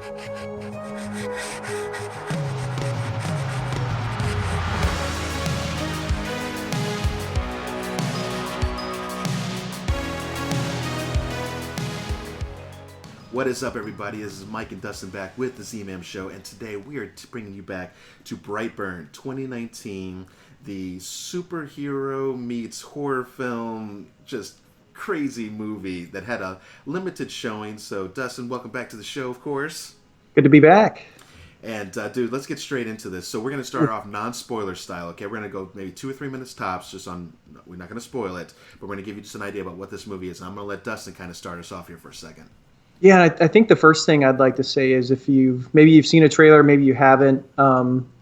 What is up, everybody? This is Mike and Dustin back with the ZMAM show, and today we are bringing you back to Brightburn 2019, the superhero meets horror film, just crazy movie that had a limited showing. So, Dustin, welcome back to the show, of course. Good to be back. And, dude, let's get straight into this. So we're going to start off non-spoiler style, okay? We're going to go maybe 2 or 3 minutes tops, just on, we're not going to spoil it, but we're going to give you just an idea about what this movie is. And I'm going to let Dustin kind of start us off here for a second. Yeah, I think the first thing I'd like to say is if you've seen a trailer, maybe you haven't.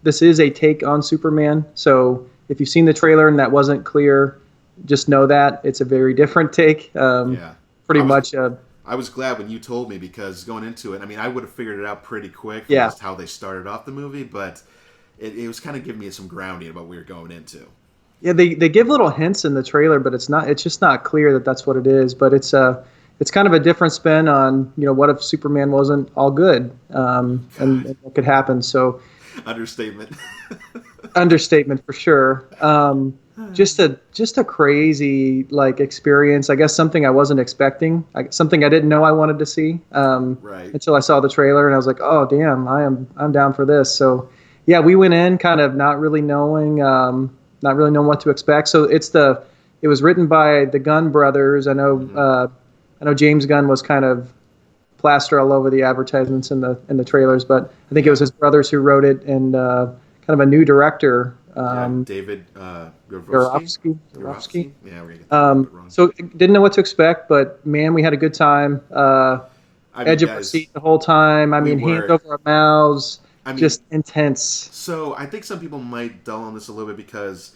This is a take on Superman. So if you've seen the trailer and that wasn't clear, just know that it's a very different take. Pretty much. I was glad when you told me, because going into it, I mean, I would have figured it out pretty quick from just how they started off the movie, but it was kind of giving me some grounding about what we were going into. Yeah, they give little hints in the trailer, but it's just not clear that that's what it is. But it's kind of a different spin on, what if Superman wasn't all good, and what could happen. So understatement. Understatement for sure. Just a crazy experience. I guess something I wasn't expecting. Something I didn't know I wanted to see. Right. Until I saw the trailer and I was like, oh damn, I'm down for this. So yeah, we went in kind of not really knowing what to expect. So it was written by the Gunn brothers. I know James Gunn was kind of plastered all over the advertisements in the trailers, but I think it was his brothers who wrote it, and kind of a new director, David Yarovsky. Yeah, we're gonna get that wrong. So didn't know what to expect, but man, we had a good time. Edge of our seat the whole time. I mean, hands over our mouths. Just intense. So I think some people might dull on this a little bit because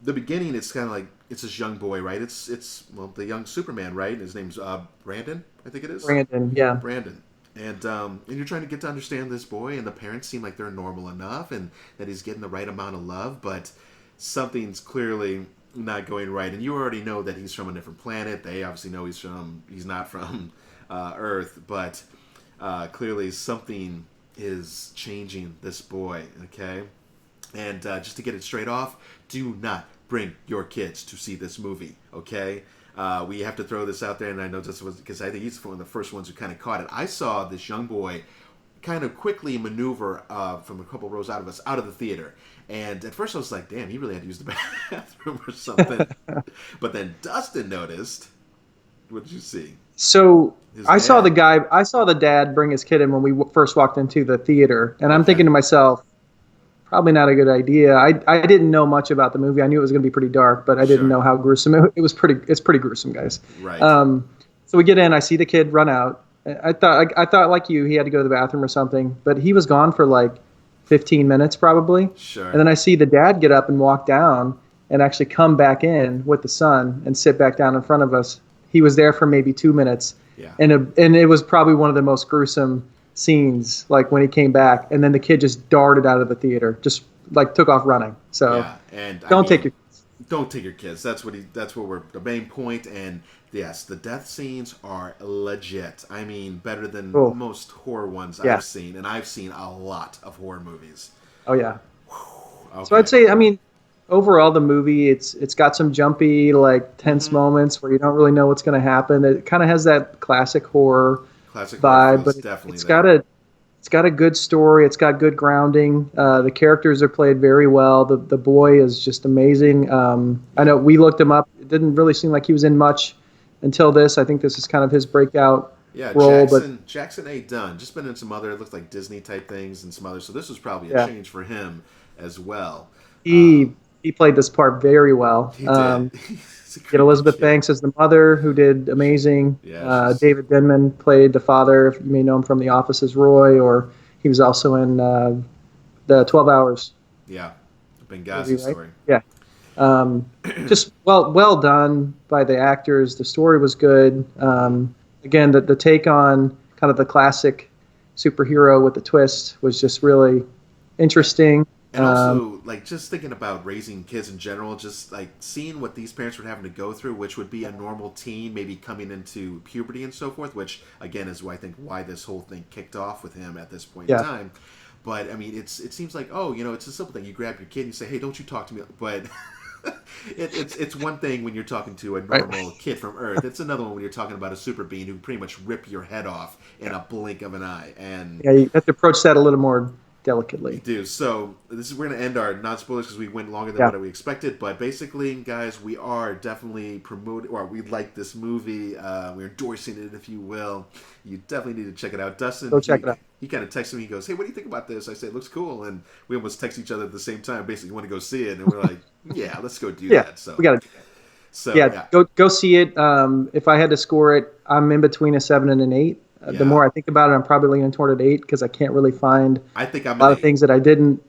the beginning, it's kind of like it's this young boy, right? It's the young Superman, right? His name's Brandon, I think it is. Brandon, yeah. Brandon. And you're trying to get to understand this boy, and the parents seem like they're normal enough, and that he's getting the right amount of love, but something's clearly not going right. And you already know that he's from a different planet. They obviously know he's not from Earth, but clearly something is changing this boy, okay? And just to get it straight off, do not bring your kids to see this movie, okay? We have to throw this out there, and I know this was because I think he's one of the first ones who kind of caught it. I saw this young boy kind of quickly maneuver from a couple rows out of the theater, and at first I was like, damn, he really had to use the bathroom or something. But then Dustin noticed. What did you see? So I saw the dad bring his kid in when we first walked into the theater, and I'm thinking to myself, probably not a good idea. I didn't know much about the movie. I knew it was going to be pretty dark, but I didn't know how gruesome it was. It's pretty gruesome, guys. Right. So we get in. I see the kid run out. I thought like you, he had to go to the bathroom or something, but he was gone for 15 minutes probably. Sure. And then I see the dad get up and walk down and actually come back in with the son and sit back down in front of us. He was there for maybe 2 minutes. Yeah. And it was probably one of the most gruesome scenes, when he came back, and then the kid just darted out of the theater, just took off running. So yeah, and don't take your kids. Don't take your kids. That's what we're the main point. And yes, the death scenes are legit. I mean, better than most horror ones I've seen, and I've seen a lot of horror movies. Oh yeah. Okay. So I'd say, overall the movie, it's got some jumpy, tense moments where you don't really know what's going to happen. It kind of has that classic horror vibe, but it's got a good story. It's got good grounding. The characters are played very well. The boy is just amazing. I know we looked him up. It didn't really seem like he was in much until this. I think this is kind of his breakout role. Jackson A. Dunn, just been in some other, it looks like Disney type things and some others. So this was probably a change for him as well. He played this part very well. He did. Get Elizabeth Banks as the mother, who did amazing. Yeah, David Denman played the father. If you may know him from The Office as Roy, or he was also in the 12 Hours. Yeah, Benghazi story. Yeah, just well done by the actors. The story was good. Again, the take on kind of the classic superhero with the twist was just really interesting. And also, like, just thinking about raising kids in general, just like seeing what these parents were having to go through, which would be a normal teen, maybe coming into puberty and so forth, which again is why I think why this whole thing kicked off with him at this point in time. But I mean, it seems like, oh, you know, it's a simple thing. You grab your kid and you say, hey, don't you talk to me. But it's one thing when you're talking to a normal kid from Earth. It's another one when you're talking about a super being who pretty much rip your head off in a blink of an eye. And yeah, you have to approach that a little more delicately. We do. So we're going to end our non-spoilers because we went longer than what we expected. But basically, guys, we are definitely promoting, or we like this movie. We're endorsing it, if you will. You definitely need to check it out. Dustin, go check it out. He kind of texted me. He goes, hey, what do you think about this? I said, it looks cool. And we almost text each other at the same time. Basically, want to go see it. And we're like, yeah, let's go do that. So we got to do that. So go see it. If I had to score it, I'm in between a 7 and an 8. The more I think about it, I'm probably leaning toward an 8 because I can't really find a lot of things that I didn't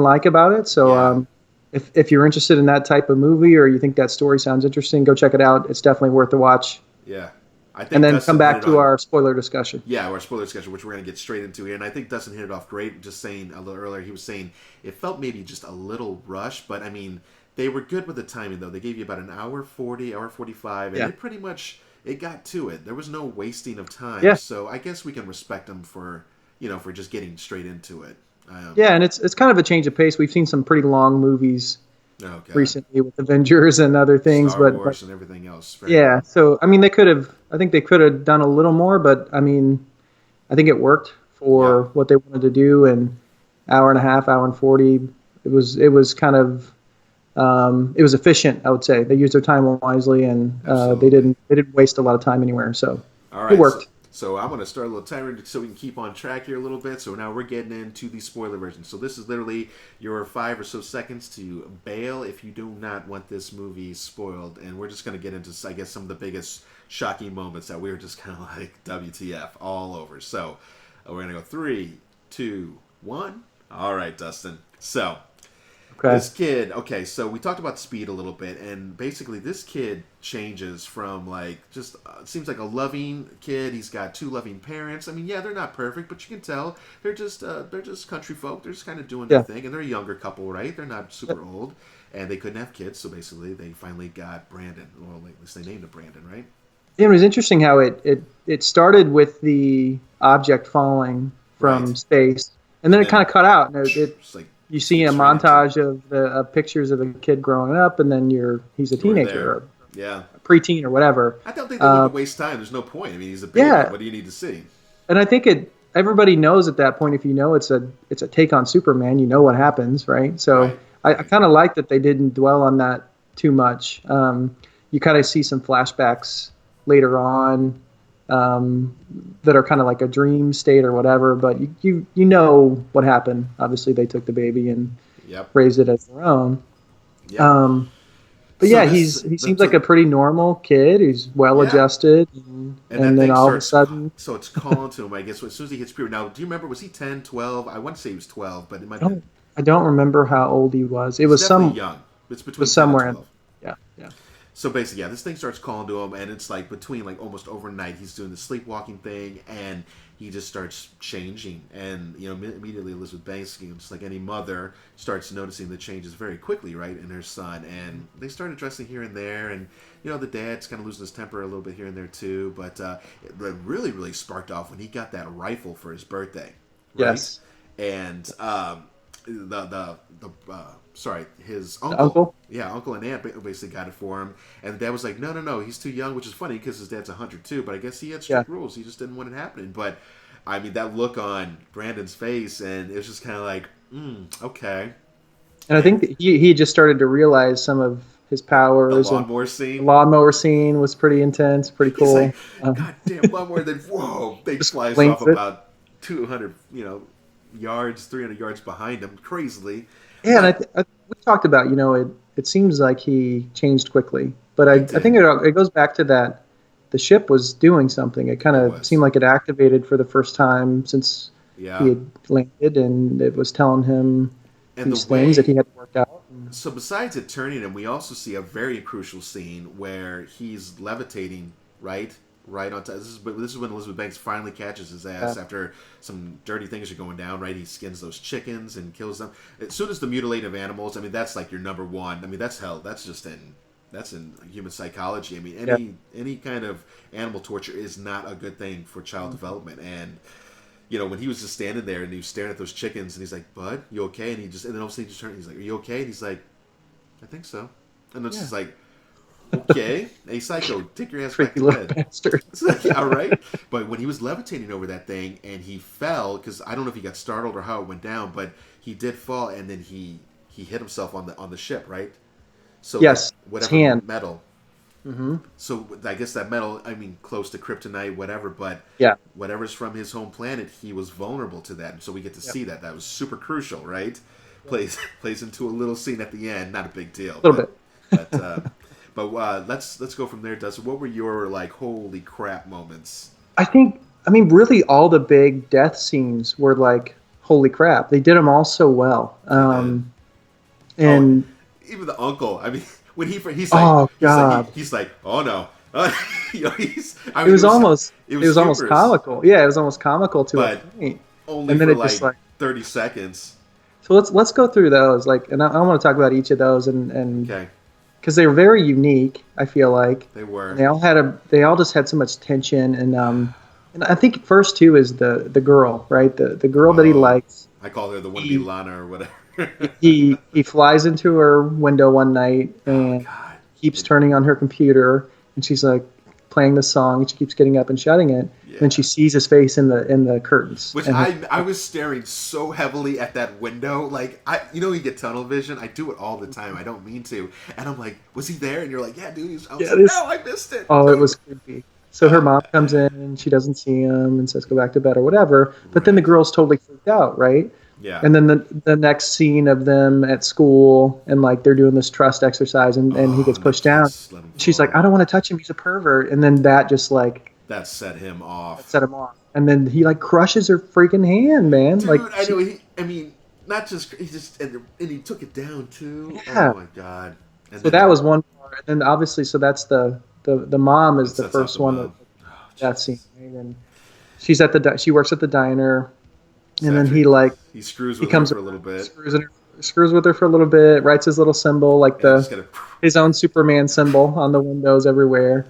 like about it. So if you're interested in that type of movie or you think that story sounds interesting, go check it out. It's definitely worth the watch. Yeah. I think and then come back to our spoiler discussion. Yeah, our spoiler discussion, which we're going to get straight into here. And I think Dustin hit it off great. Just saying a little earlier, he was saying it felt maybe just a little rushed, but I mean, they were good with the timing though. They gave you about an hour 40, hour 45, and it pretty much. It got to it. There was no wasting of time. Yeah. So I guess we can respect them for just getting straight into it. And it's kind of a change of pace. We've seen some pretty long movies recently with Avengers and other things, Star Wars and everything else. Yeah. So I mean, I think they could have done a little more, but I mean, I think it worked for what they wanted to do. And hour and a half, hour and 40. It was kind of. It was efficient, I would say. They used their time wisely, and they didn't waste a lot of time anywhere. So it worked. So I'm going to start a little timer so we can keep on track here a little bit. So now we're getting into the spoiler version. So this is literally your 5 or so seconds to bail if you do not want this movie spoiled. And we're just going to get into, I guess, some of the biggest shocking moments that we were just kind of like WTF all over. So we're going to go 3, 2, 1. All right, Dustin. So. This kid, so we talked about speed a little bit, and basically this kid changes from like just seems like a loving kid. He's got 2 loving parents. I mean, they're not perfect, but you can tell they're just country folk. They're just kind of doing their thing, and they're a younger couple, right? They're not super old, and they couldn't have kids, so basically they finally got Brandon. Well, at least they named him Brandon, right? It was interesting how it started with the object falling from space, and then it kind of cut out, and it's like. You see a montage of the pictures of the kid growing up, and then he's a teenager, or a preteen, or whatever. I don't think they would waste time. There's no point. I mean, he's a baby. What do you need to see? And I think everybody knows at that point. If you know it's a take on Superman, you know what happens, right? So I kind of like that they didn't dwell on that too much. You kind of see some flashbacks later on. That are kind of like a dream state or whatever, but you know what happened. Obviously, they took the baby and raised it as their own. But he seems like a pretty normal kid. He's well adjusted, and then all of a sudden, so it's calling to him. I guess as soon as he hits puberty. Now, do you remember? Was he 10, 12? I want to say he was 12, but it might. I don't remember how old he was. It was young. It's between somewhere 10 and 12. Yeah. So basically, this thing starts calling to him, and it's like between like almost overnight, he's doing the sleepwalking thing, and he just starts changing. And immediately Elizabeth Banks, just like any mother, starts noticing the changes very quickly, right, in her son. And they start addressing here and there, and the dad's kind of losing his temper a little bit here and there too. But it really, really sparked off when he got that rifle for his birthday. Right? Yes. And his uncle. Yeah, uncle and aunt basically got it for him. And dad was like, no, he's too young, which is funny because his dad's a hunter too. But I guess he had strict rules. He just didn't want it happening. But, I mean, that look on Brandon's face, and it was just kind of like, okay. And I think that he just started to realize some of his powers. The lawnmower scene. The lawnmower scene was pretty intense, pretty cool. He's like, God damn, lawnmower. Then, whoa, they flies off about 200, yards, 300 yards behind him, crazily. Yeah, and we talked about, it seems like he changed quickly. But I think it goes back to that the ship was doing something. It kind of seemed like it activated for the first time since he had landed, and it was telling him these things that he had to work out. So besides it turning him, we also see a very crucial scene where he's levitating, right? right on top. This is when Elizabeth Banks finally catches his ass after some dirty things are going down. Right, he skins those chickens and kills them. As soon as the mutilative animals, I mean, that's like your number one. I mean, that's hell. That's in human psychology. I mean, any kind of animal torture is not a good thing for child development. And when he was just standing there and he was staring at those chickens, and he's like, "Bud, you okay?" And then all of a sudden he just turned. He's like, "Are you okay?" And he's like, "I think so." And it's just like, okay, hey psycho, take your ass back to bed. Bastard. All right. But when he was levitating over that thing and he fell, because I don't know if he got startled or how it went down, but he did fall, and then he hit himself on the ship, right? So yes, whatever metal. Mm-hmm. So I guess that metal, I mean, close to kryptonite, whatever, but whatever's from his home planet, he was vulnerable to that, and so we get to see that. That was super crucial, right? Plays into a little scene at the end, not a big deal. A little bit. But let's go from there, Dustin. What were your holy crap moments? I mean, really, all the big death scenes were like, holy crap! They did them all so well. And even the uncle. I mean, when he's like, oh god, he's like, oh no. It was almost comical. Yeah, it was almost comical to a point. Only and then for just 30 seconds. So let's go through those. And I want to talk about each of those and okay. Because they were very unique, I feel like they were. And they all just had so much tension, and I think first too is the girl, right? The girl that he likes. I call her the wannabe Lana or whatever. he flies into her window one night and keeps turning on her computer, and she's like playing the song, and she keeps getting up and shutting it. Yeah. And she sees his face in the curtains. Which I was staring so heavily at that window, like you get tunnel vision. I do it all the time. I don't mean to, and I'm like, was he there? And you're like, yeah, dude. No, I missed it. Oh, it was creepy. So her mom comes in and she doesn't see him and says, go back to bed or whatever. But then the girl's totally freaked out, right? Yeah. And then the next scene of them at school, and they're doing this trust exercise, and he gets pushed down. She's like, I don't want to touch him. He's a pervert. And then that just that set him off. And then he crushes her freaking hand, man. Dude, I know. Not just and he took it down too. Yeah. Oh my god. And so that was one part. And then obviously, so that's the mom is the first one that scene. Right? And she's she works at the diner. And then he screws with her for a little bit. Screws with her for a little bit. Writes his little symbol, his own Superman symbol on the windows everywhere.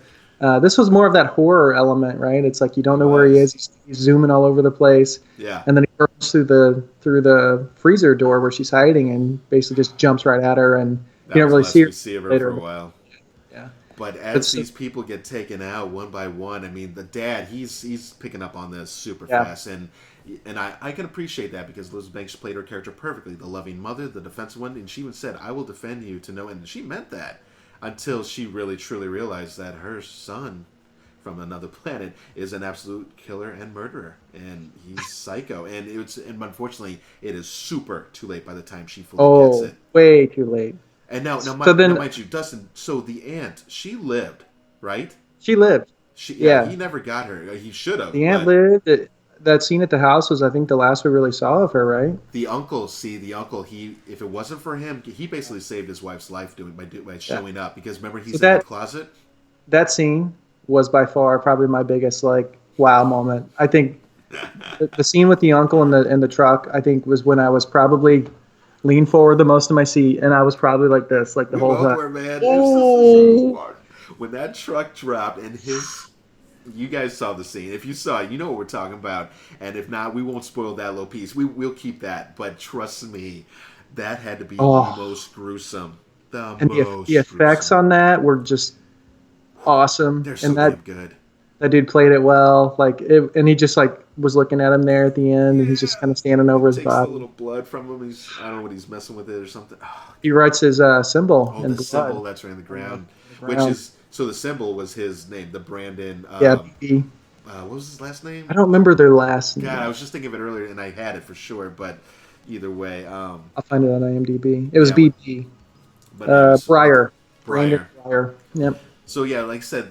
This was more of that horror element, right? It's like you don't know where he is. He's zooming all over the place. Yeah. And then he bursts through the freezer door where she's hiding, and basically just jumps right at her, and you don't really see her later for a while. Yeah. But as these people get taken out one by one, I mean, the dad, he's picking up on this super fast, and I can appreciate that because Elizabeth Banks played her character perfectly. The loving mother, the defensive one, and she even said, I will defend you to no end. And she meant that until she really, truly realized that her son from another planet is an absolute killer and murderer. And he's psycho. And unfortunately, it is super too late by the time she fully gets it. Way too late. And now mind you, Dustin, so the aunt, she lived, right? She lived. He never got her. He should have. The aunt lived. That scene at the house was, I think, the last we really saw of her, right? The uncle, he if it wasn't for him, he basically saved his wife's life by showing up. Because remember, he's in the closet. That scene was by far probably my biggest wow moment. I think the scene with the uncle in the truck, I think, was when I was probably leaned forward the most in my seat, and I was probably like this, the whole time. Man. Oh. When that truck dropped and you guys saw the scene. If you saw it, you know what we're talking about. And if not, we won't spoil that little piece. We'll keep that. But trust me, that had to be the most gruesome. The effects on that were just awesome. They're so damn good. That dude played it well. And he just was looking at him there at the end, and he's just kind of standing over his body. Takes a little blood from him. I don't know what he's messing with it or something. He writes his symbol. Oh, the symbol that's right in the ground, which is. So the symbol was his name, the Brandon. BB. What was his last name? I don't remember their last name. God, I was just thinking of it earlier, and I had it for sure. But either way, I'll find it on IMDb. It was BB. Breyer. Brandon Breyer. Yep. So yeah, like I said,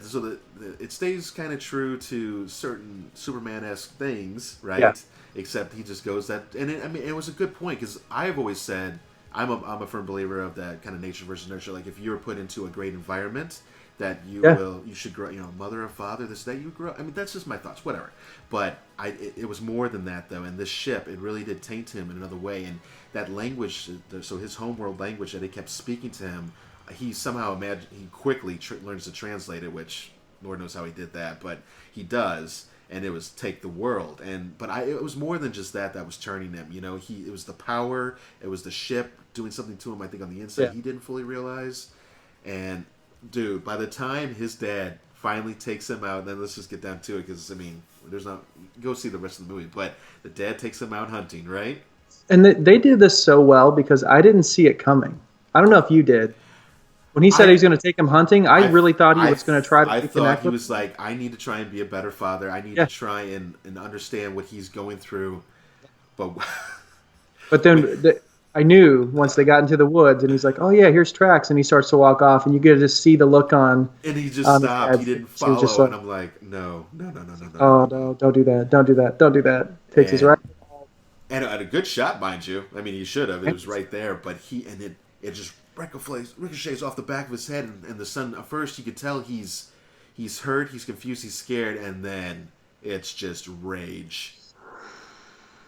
it stays kind of true to certain Superman-esque things, right? Yeah. Except he just goes that, and it was a good point because I've always said I'm a firm believer of that kind of nature versus nurture. Like if you were put into a great environment, that you should grow, mother or father, this, that you grow. I mean, that's just my thoughts, whatever. But it was more than that, though. And this ship, it really did taint him in another way. And that language, so his homeworld language that it kept speaking to him, he somehow he quickly learns to translate it, which Lord knows how he did that, but he does. And it was take the world. But it was more than just that was turning him. It was the power, it was the ship doing something to him, I think, on the inside he didn't fully realize. And dude, by the time his dad finally takes him out, then let's just get down to it, because I mean, there's not, go see the rest of the movie, but the dad takes him out hunting, right? And they did this so well because I didn't see it coming. I don't know if you did. When he said he was going to take him hunting, I really thought he was going to try to reconnect. I thought he was like, I need to try and be a better father. I need to try and understand what he's going through. But then I knew once they got into the woods, and he's like, oh yeah, here's tracks, and he starts to walk off, and you get to see the look on. And he just stopped. He didn't follow, and I'm like, no. Oh no, don't do that. Takes his right. And a good shot, mind you. I mean, he should have. It was right there, but it just ricochets off the back of his head, and the son. At first, you could tell he's hurt, he's confused, he's scared, and then it's just rage,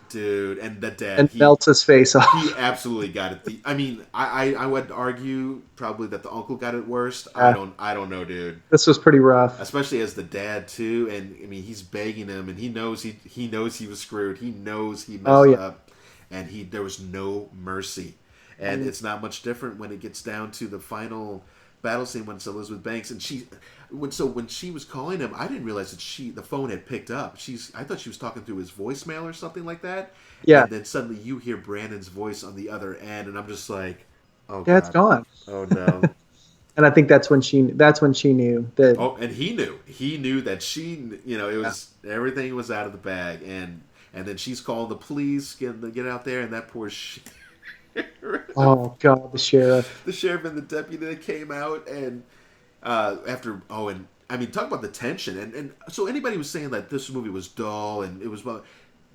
dude. And the dad, and melts his face off. He absolutely got it. I mean, I would argue probably that the uncle got it worst. I don't know, dude. This was pretty rough, especially as the dad too. And I mean, he's begging him, and he knows he knows he was screwed. He knows he messed up, and there was no mercy. And it's not much different when it gets down to the final battle scene when it's Elizabeth Banks, and when she was calling him, I didn't realize that the phone had picked up. I thought she was talking through his voicemail or something like that. Yeah. And then suddenly you hear Brandon's voice on the other end, and I'm just like, oh, Dad's gone. Oh no. And I think that's when she knew that. Oh, and he knew that she, it was everything was out of the bag, and then she's calling the police, get out there, and that poor shit. Oh God, the sheriff and the deputy that came out, and after and I mean, talk about the tension, and so anybody was saying that this movie was dull and it was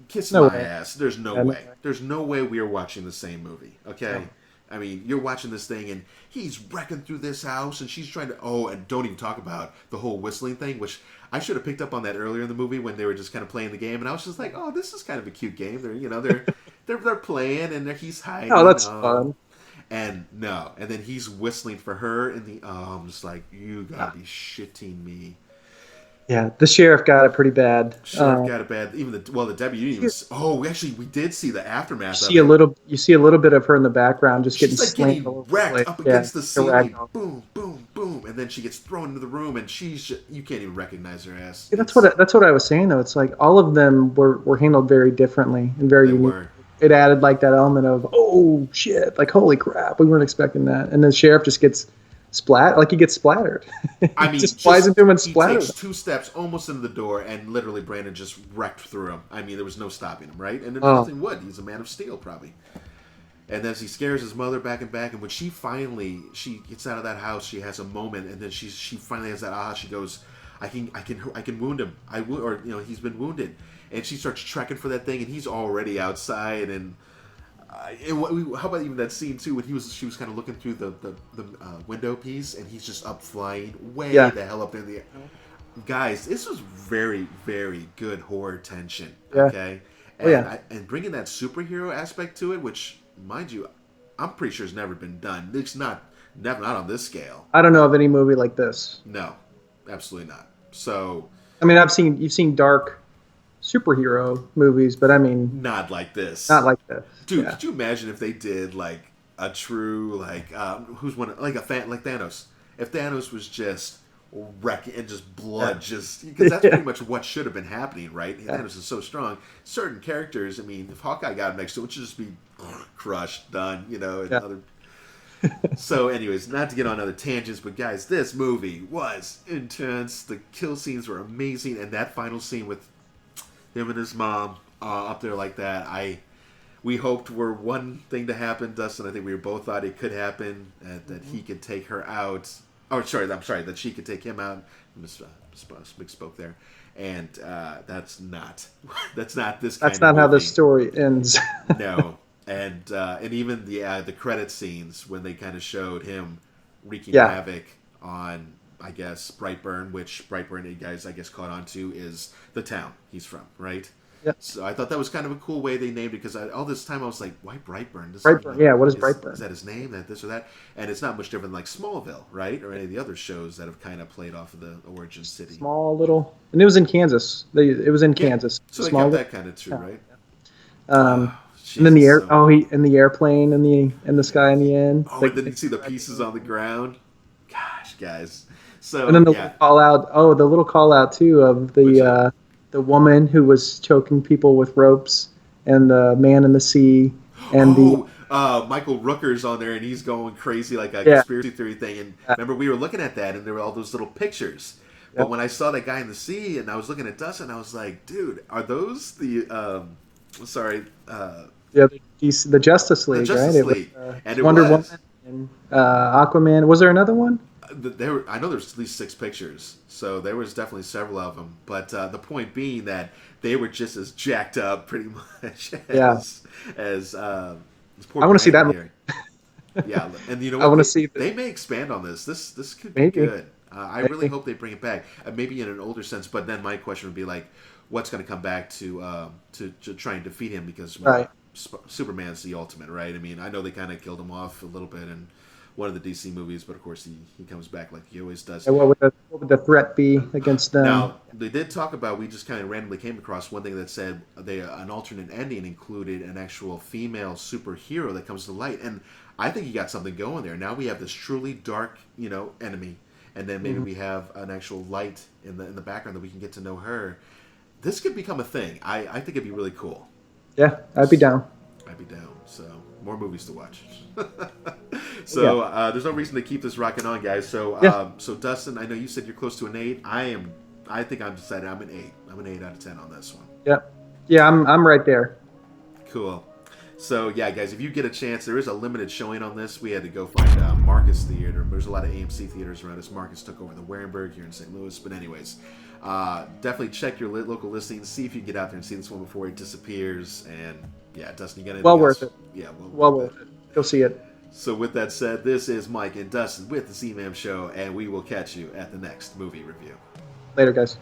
kissing my ass. There's no way. There's no way we are watching the same movie. Okay. No. I mean, you're watching this thing, and he's wrecking through this house, and she's trying to. Oh, and don't even talk about the whole whistling thing, which I should have picked up on that earlier in the movie when they were just kind of playing the game, and I was just like, oh, this is kind of a cute game. They're playing, and he's hiding. Oh, that's fun. And then he's whistling for her in the. I'm just like, you gotta be shitting me. Yeah, the sheriff got it pretty bad. Got it bad. Even the deputy. Actually, we did see the aftermath. You see a little bit of her in the background, just getting getting wrecked up against the ceiling. Boom, boom, boom, and then she gets thrown into the room, and you can't even recognize her ass. Yeah, that's what I was saying though. It's like all of them were handled very differently and very unique. It added like that element of oh shit, like holy crap, we weren't expecting that, and the sheriff just gets. He gets splattered. I mean, just flies into him and splatters. He takes 2 steps almost into the door, and literally Brandon just wrecked through him. I mean, there was no stopping him, right? And nothing would. He's a man of steel, probably. And as he scares his mother back and back, and when she gets out of that house, she has a moment, and then she finally has that she goes, I can wound him. He's been wounded, and she starts trekking for that thing, and he's already outside, and. How about even that scene too when she was kind of looking through the window piece, and he's just up flying way the hell up in the air. Guys, this was very, very good horror tension. Okay, and bringing that superhero aspect to it, which mind you, I'm pretty sure has never been done. It's not on this scale. I don't know of any movie like this. No, absolutely not. So, I mean, you've seen dark superhero movies, but I mean, not like this. Not like this, dude. Could you imagine if they did like a true who's one like Thanos? If Thanos was just wrecking and just blood, because that's pretty much what should have been happening, right? Thanos is so strong. Certain characters, I mean, if Hawkeye got him next to it, would just be crushed, done, other. So, anyways, not to get on other tangents, but guys, this movie was intense. The kill scenes were amazing, and that final scene with him and his mom up there like that, we hoped were one thing to happen, Dustin. I think we both thought it could happen, that he could take her out. Oh, sorry, that she could take him out. Misspoke there. And that's not this kind of movie. That's not how the story ends. No. And even the credit scenes when they kind of showed him wreaking havoc on I guess, Brightburn, which Brightburn, you guys, I guess, caught on to, is the town he's from, right? Yep. So I thought that was kind of a cool way they named it, because all this time I was like, why Brightburn? Brightburn, yeah, what is Brightburn? Is that his name, that this or that? And it's not much different than like Smallville, right? Or any of the other shows that have kind of played off of the origin city. Small little... And it was in Kansas. It was in Kansas. So they kept that kind of true, right? And then the the airplane in the sky in the end. Oh, and then you see the pieces on the ground. Gosh, guys. So and then the little call out too of the woman who was choking people with ropes, and the man in the sea, and Michael Rooker's on there, and he's going crazy like a conspiracy theory thing. And remember, we were looking at that, and there were all those little pictures. Yep. But when I saw that guy in the sea, and I was looking at Dustin, I was like, dude, are those the the Justice League, League. And Wonder Woman and Aquaman. Was there another one? I know there's at least 6 pictures, so there was definitely several of them. But the point being that they were just as jacked up, pretty much, as I want to see that movie. Yeah, and you know what? I want to see. They may expand on this. This could be good. I really hope they bring it back, maybe in an older sense. But then my question would be like, what's going to come back to try and defeat him? Because Superman's the ultimate, right? I mean, I know they kind of killed him off a little bit in one of the DC movies, but of course he comes back like he always does. And what would the threat be against them? Now, they did talk about, we just kind of randomly came across one thing that said an alternate ending included an actual female superhero that comes to light. And I think you got something going there. Now we have this truly dark, enemy. And then maybe we have an actual light in the background that we can get to know her. This could become a thing. I think it'd be really cool. Yeah, I'd be down. So more movies to watch. So there's no reason to keep this rocking on, guys. So so Dustin, I know you said you're close to an 8. I think I'm decided I'm an 8. I'm an 8 out of 10 on this one. Yeah, I'm right there. Cool. So yeah, guys, if you get a chance, there is a limited showing on this. We had to go find Marcus Theater. There's a lot of AMC theaters around us. Marcus took over the Warenberg here in St. Louis. But anyways, definitely check your local listings. See if you can get out there and see this one before it disappears. And yeah, Dustin, you got anything else? Worth it. Yeah, well worth it. Go see it. So with that said, this is Mike and Dustin with the ZMAM Show, and we will catch you at the next movie review. Later, guys.